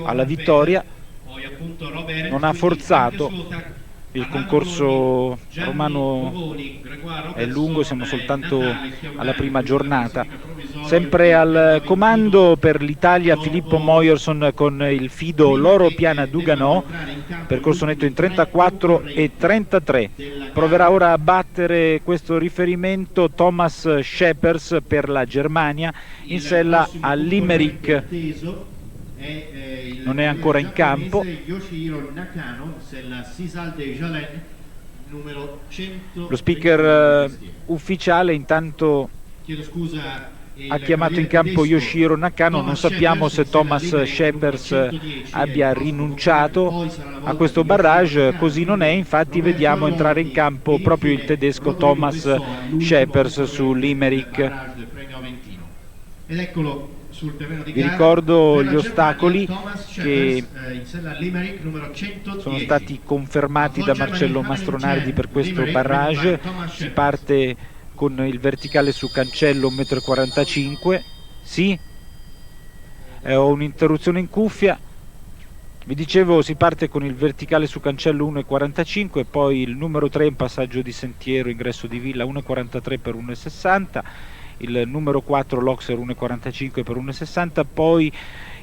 alla vittoria. non ha forzato. Il concorso romano è lungo, siamo soltanto alla prima giornata. Sempre al comando per l'Italia Filippo Moyerson con il fido Loro Piana Duganò, percorso netto in 34 e 33. Proverà ora a battere questo riferimento Thomas Schepers per la Germania in sella a Limerick. Non è ancora in campo. Lo speaker ufficiale intanto ha chiamato in campo Yoshihiro Nakano. Non sappiamo se Thomas Schepers abbia rinunciato a questo barrage, così non è, infatti vediamo entrare in campo proprio il tedesco Thomas Schepers su Limerick. Ed eccolo sul terreno di Vi gara. ricordo gli ostacoli che numero 110. sono stati confermati da Marcello Mastronardi per questo barrage. Si parte con il verticale su cancello 1,45 m. Sì, ho un'interruzione in cuffia. Vi dicevo, si parte con il verticale su cancello 1,45 m, poi il numero 3 in passaggio di sentiero ingresso di villa 1,43 per 1,60, il numero 4 Loxer 1,45 per 1,60, poi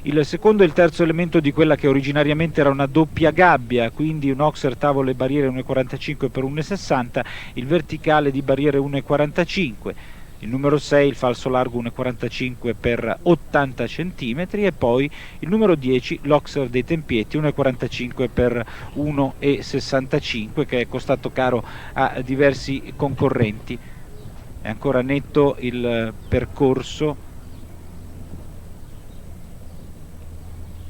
il secondo e il terzo elemento di quella che originariamente era una doppia gabbia, quindi un Oxer tavolo e barriere 1,45 per 1,60, il verticale di barriere 1,45, il numero 6 il falso largo 1,45 per 80 cm e poi il numero 10 l'Oxer dei Tempietti 1,45 per 1,65, che è costato caro a diversi concorrenti. È ancora netto il percorso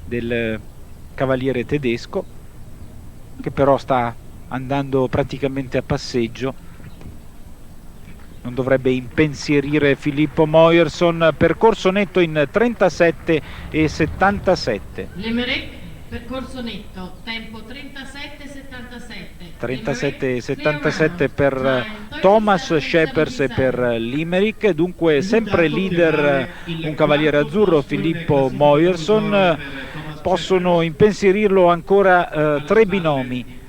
del cavaliere tedesco, che però sta andando praticamente a passeggio. Non dovrebbe impensierire Filippo Moyerson. Percorso netto in 37 e 77. Limerick, percorso netto, tempo 37,77. 37,77 per Thomas Schepers e per Limerick. Dunque sempre leader un cavaliere azzurro, Filippo Moyerson. Possono impensierirlo ancora tre binomi: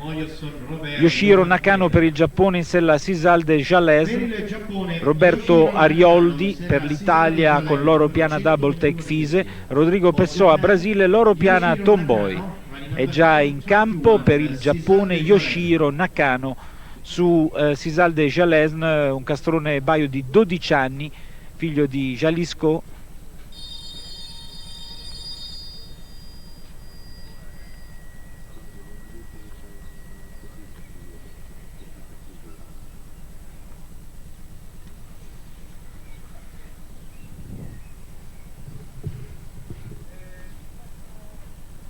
Yoshihiro Nakano per il Giappone in sella Sisalde Jalez, Roberto Arioldi per l'Italia con Loro Piana Double Take Fise, Rodrigo Pessoa Brasile, Loro Piana Tomboy. È già in campo per il Giappone Yoshihiro Nakano su Sisalde Jalez, un castrone baio di 12 anni, figlio di Jalisco.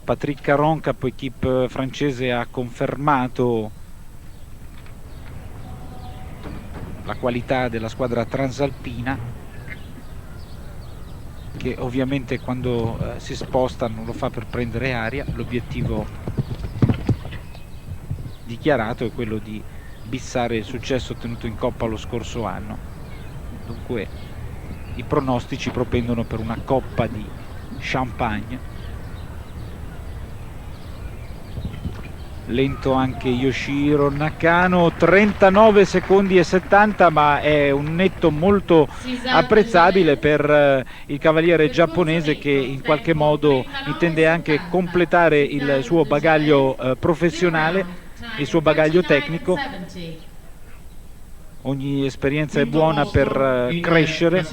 Patrick Caron, capo equipe francese, ha confermato la qualità della squadra transalpina, che ovviamente quando si sposta non lo fa per prendere aria. L'obiettivo dichiarato è quello di bissare il successo ottenuto in Coppa lo scorso anno. Dunque i pronostici propendono per una coppa di champagne. Lento anche Yoshihiro Nakano, 39 secondi e 70, ma è un netto molto apprezzabile per il cavaliere giapponese, che in qualche modo intende anche completare il suo bagaglio professionale, il suo bagaglio tecnico. Ogni esperienza è buona per crescere.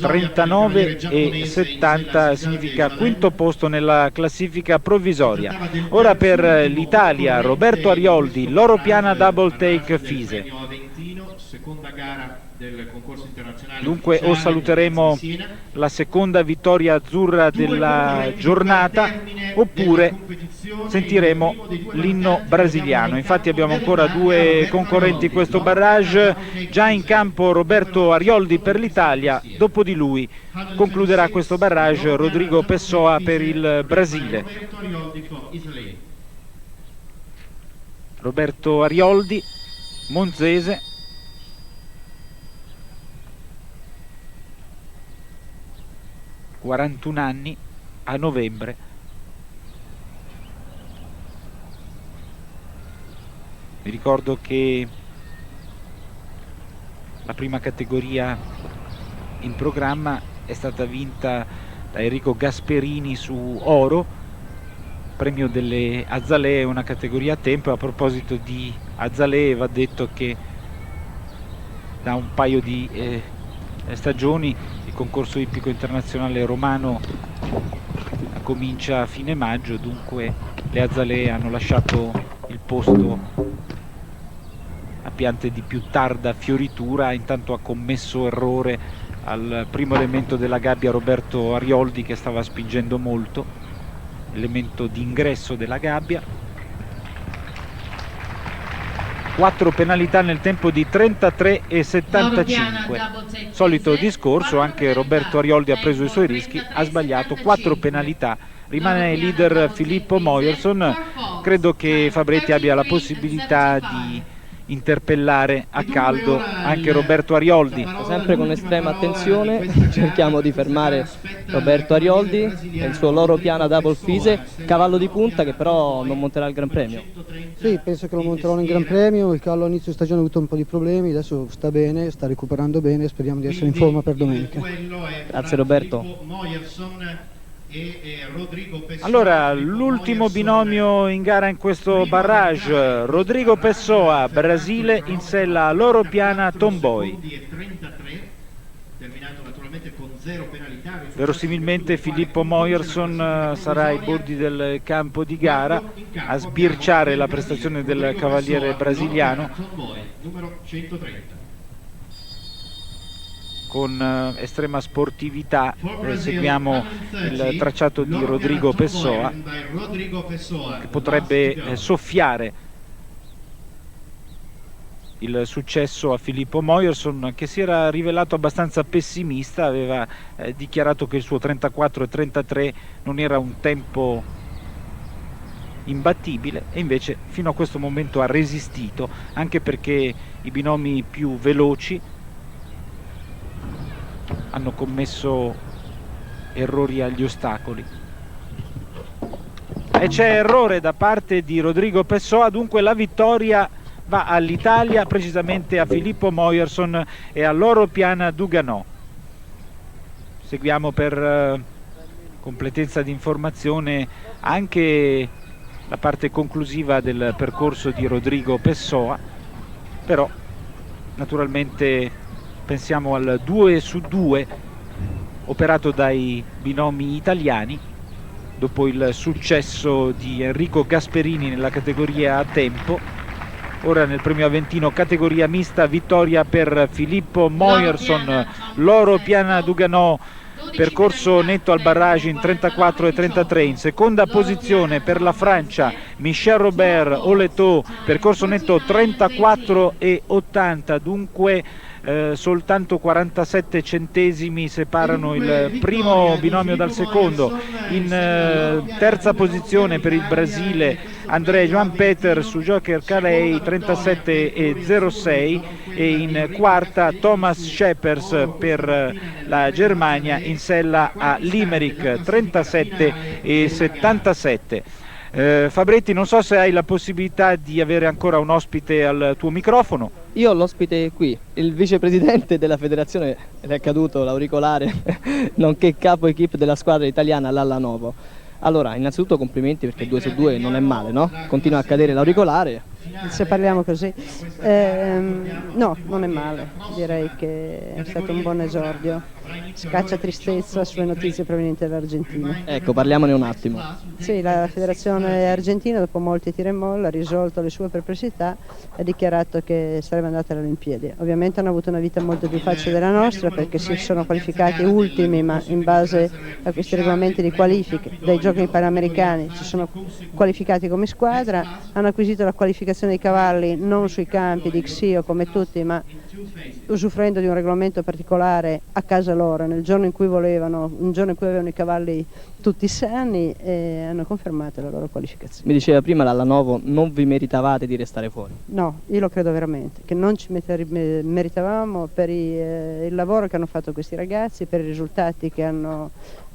39 e 70 significa quinto posto nella classifica provvisoria. Ora per l'Italia Roberto Arioldi, Loro Piana Double Take Fise. Seconda gara del concorso internazionale. Dunque o saluteremo la seconda vittoria azzurra della giornata oppure sentiremo l'inno brasiliano. Infatti abbiamo ancora due concorrenti in questo barrage. Già in campo Roberto Arioldi per l'Italia, dopo di lui concluderà questo barrage Rodrigo Pessoa per il Brasile. Roberto Arioldi, monzese, (41 anni) a novembre. Vi ricordo che la prima categoria in programma è stata vinta da Enrico Gasperini su oro, premio delle Azalee, una categoria a tempo. A proposito di Azalee, va detto che da un paio di stagioni il concorso ippico internazionale romano comincia a fine maggio, dunque le Azalee hanno lasciato il posto a piante di più tarda fioritura. Intanto ha commesso errore al primo elemento della gabbia Roberto Arioldi, che stava spingendo molto, elemento di ingresso della gabbia. 4 penalità nel tempo di 33,75. Solito discorso, anche Roberto Arioldi ha preso i suoi rischi, ha sbagliato. 4 penalità, rimane leader Filippo Moyerson. Credo che Fabretti abbia la possibilità di interpellare a caldo anche Roberto Arioldi. Sempre con estrema attenzione cerchiamo di fermare Roberto Arioldi e il suo Loro Piana Double Fise, cavallo di punta che però non monterà il Gran Premio. Sì, penso che lo monterò nel Gran Premio. Il cavallo all'inizio stagione ha avuto un po' di problemi, adesso sta bene, sta recuperando bene, speriamo di essere in forma per domenica. Grazie Roberto. Allora, l'ultimo binomio in gara in questo barrage, Rodrigo Pessoa, Brasile, in sella a Loro Piana Tomboy. Verosimilmente Filippo Moyerson sarà ai bordi del campo di gara a sbirciare la prestazione del cavaliere brasiliano. Con estrema sportività seguiamo il tracciato di Rodrigo Pessoa, che potrebbe soffiare il successo a Filippo Moyerson, che si era rivelato abbastanza pessimista. Aveva dichiarato che il suo 34,33 non era un tempo imbattibile, e invece fino a questo momento ha resistito, anche perché i binomi più veloci hanno commesso errori agli ostacoli. E c'è errore da parte di Rodrigo Pessoa, dunque la vittoria va all'Italia, precisamente a Filippo Moyerson e a Loro Piana Duganò. Seguiamo per completezza di informazione anche la parte conclusiva del percorso di Rodrigo Pessoa, però naturalmente pensiamo al 2 su 2 operato dai binomi italiani dopo il successo di Enrico Gasperini nella categoria a tempo. Ora nel premio Aventino categoria mista, vittoria per Filippo Moyerson, Loro Piana Duganò, percorso netto al barrage in 34,33. In seconda posizione per la Francia Michel Robert Oleto, percorso netto 34,80, dunque soltanto 47 centesimi separano il primo binomio dal secondo. In terza posizione per il Brasile André Joan Peter su Joker Calais 37,06, e in quarta Thomas Scheppers per la Germania in sella a Limerick 37,77. Fabretti, non so se hai la possibilità di avere ancora un ospite al tuo microfono. Io ho l'ospite qui, il vicepresidente della federazione, ed è caduto l'auricolare, nonché capo equipe della squadra italiana Lallanovo. Allora, innanzitutto complimenti, perché 2 su 2 non è male, no? Continua a cadere l'auricolare. Se parliamo così, no, non è male, direi che è stato un buon esordio. Scaccia tristezza sulle notizie provenienti dall'Argentina. Ecco, parliamone un attimo. Sì, la federazione argentina, dopo molti tiri e molla, ha risolto le sue perplessità e ha dichiarato che sarebbe andata alle Olimpiadi. Ovviamente hanno avuto una vita molto più facile della nostra, perché si sono qualificati ultimi, ma in base a questi regolamenti di qualifiche dai giochi panamericani si sono qualificati come squadra, hanno acquisito la qualificazione dei cavalli non sui campi di Xio come tutti, ma usufruendo di un regolamento particolare a casa loro, nel giorno in cui volevano, un giorno in cui avevano i cavalli tutti sani, e hanno confermato la loro qualificazione. Mi diceva prima l'Allanovo, non vi meritavate di restare fuori? No, io lo credo veramente, che non ci meritavamo per il lavoro che hanno fatto questi ragazzi, per i risultati che hanno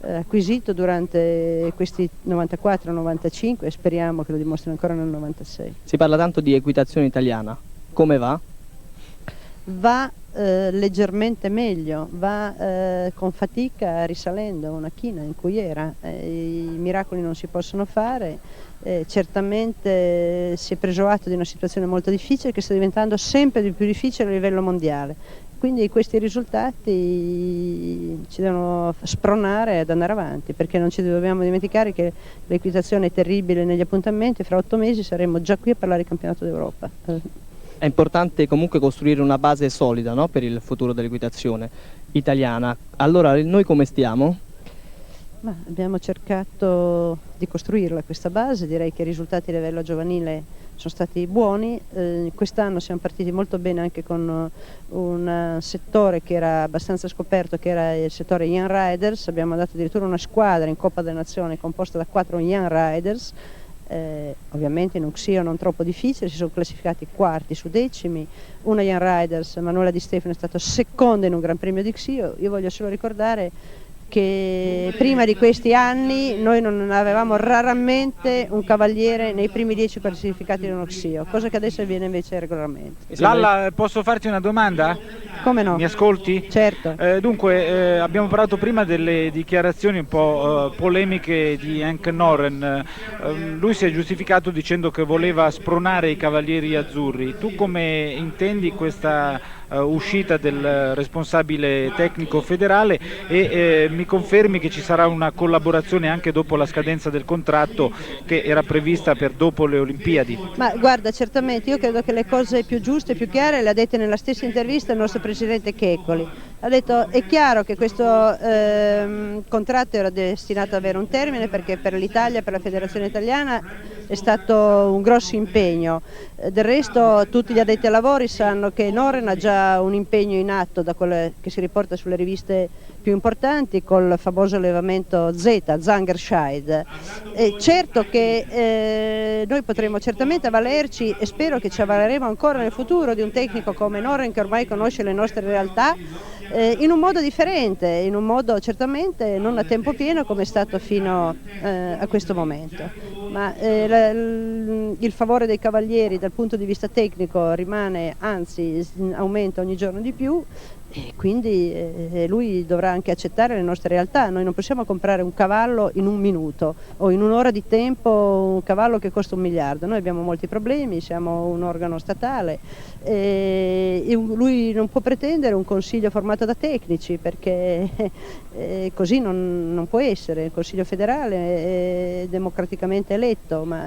acquisito durante questi 94-95 e speriamo che lo dimostrino ancora nel 96. Si parla tanto di equitazione italiana, come va? Va leggermente meglio, va con fatica risalendo una china in cui era, i miracoli non si possono fare, certamente si è preso atto di una situazione molto difficile che sta diventando sempre di più difficile a livello mondiale, quindi questi risultati ci devono spronare ad andare avanti, perché non ci dobbiamo dimenticare che l'equitazione è terribile negli appuntamenti, fra 8 mesi saremo già qui a parlare di campionato d'Europa. È importante comunque costruire una base solida, no? Per il futuro dell'equitazione italiana. Allora noi come stiamo? Ma abbiamo cercato di costruirla questa base, direi che i risultati a livello giovanile sono stati buoni, quest'anno siamo partiti molto bene anche con un settore che era abbastanza scoperto, che era il settore Young Riders, abbiamo dato addirittura una squadra in Coppa delle Nazioni composta da 4 Young Riders, ovviamente in un Xio non troppo difficile, si sono classificati quarti su decimi, una Young Riders, Manuela Di Stefano, è stata seconda in un Gran Premio di Xio. Io voglio solo ricordare che prima di questi anni noi non avevamo raramente un cavaliere nei primi 10 classificati di uno Xio, cosa che adesso avviene invece regolarmente. Lalla, posso farti una domanda? Come no? Mi ascolti? Certo. Dunque, abbiamo parlato prima delle dichiarazioni un po' polemiche di Henk Noren. Lui si è giustificato dicendo che voleva spronare i cavalieri azzurri. Tu come intendi questa uscita del responsabile tecnico federale e mi confermi che ci sarà una collaborazione anche dopo la scadenza del contratto che era prevista per dopo le Olimpiadi? Ma guarda, certamente io credo che le cose più giuste e più chiare le ha dette nella stessa intervista il nostro presidente Checoli. Ha detto è chiaro che questo contratto era destinato ad avere un termine, perché per l'Italia, per la federazione italiana è stato un grosso impegno. Del resto tutti gli addetti ai lavori sanno che Noren ha già un impegno in atto da quello che si riporta sulle riviste più importanti col famoso allevamento Zangerscheid. Certo che noi potremo certamente avvalerci, e spero che ci avvaleremo ancora nel futuro, di un tecnico come Noren che ormai conosce le nostre realtà in un modo differente, in un modo certamente non a tempo pieno come è stato fino a questo momento. Ma il favore dei cavalieri dal punto di vista tecnico rimane, anzi aumenta ogni giorno di più, e quindi lui dovrà anche accettare le nostre realtà. Noi non possiamo comprare un cavallo in un minuto o in un'ora di tempo, un cavallo che costa 1 miliardo. Noi abbiamo molti problemi, siamo un organo statale e lui non può pretendere un consiglio formato da tecnici, perché così non può essere. Il Consiglio federale è democraticamente eletto, ma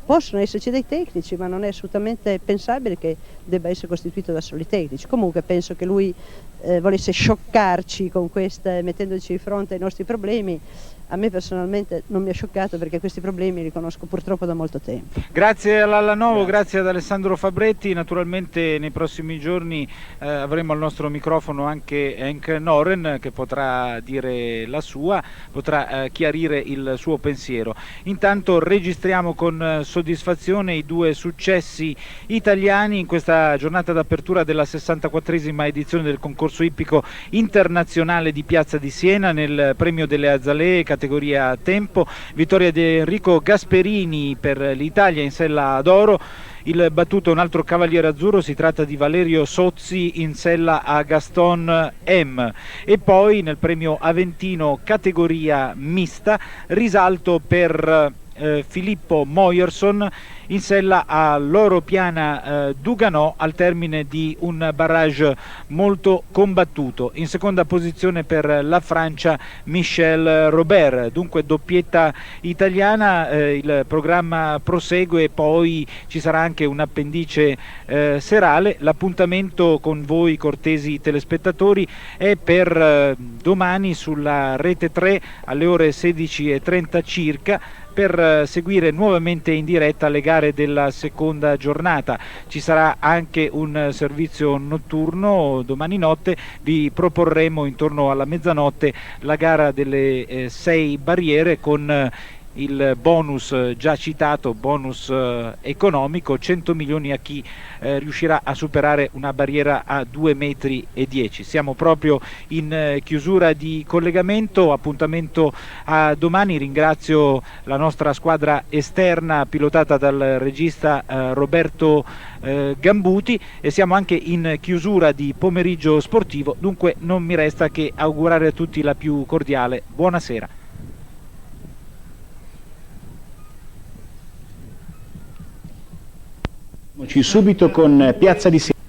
possono esserci dei tecnici, ma non è assolutamente pensabile che debba essere costituito da soli tecnici. Comunque penso che lui volesse scioccarci con queste, mettendoci di fronte ai nostri problemi. A me personalmente non mi ha scioccato, perché questi problemi li conosco purtroppo da molto tempo. Grazie all'Allanovo, grazie ad Alessandro Fabretti. Naturalmente nei prossimi giorni avremo al nostro microfono anche Henk Noren, che potrà dire la sua, potrà chiarire il suo pensiero. Intanto registriamo con soddisfazione i 2 successi italiani in questa giornata d'apertura della 64esima edizione del concorso ippico internazionale di Piazza di Siena. Nel premio delle Azalee categoria tempo, vittoria di Enrico Gasperini per l'Italia in sella d'oro. Il battuto è un altro cavaliere azzurro, si tratta di Valerio Sozzi in sella a Gaston M. E poi nel premio Aventino categoria mista, risalto per Filippo Moyerson in sella a Loro Piana Duganò al termine di un barrage molto combattuto. In seconda posizione per la Francia Michel Robert. Dunque doppietta italiana, il programma prosegue e poi ci sarà anche un appendice serale. L'appuntamento con voi cortesi telespettatori è per domani sulla Rete 3 alle ore 16:30 circa, per seguire nuovamente in diretta le gare della seconda giornata. Ci sarà anche un servizio notturno domani notte, vi proporremo intorno alla mezzanotte la gara delle 6 barriere con il bonus già citato, bonus economico, 100 milioni a chi riuscirà a superare una barriera a 2,10 metri. Siamo proprio in chiusura di collegamento, appuntamento a domani. Ringrazio la nostra squadra esterna pilotata dal regista Roberto Gambuti, e siamo anche in chiusura di pomeriggio sportivo, dunque non mi resta che augurare a tutti la più cordiale buonasera. Subito con Piazza di Siena.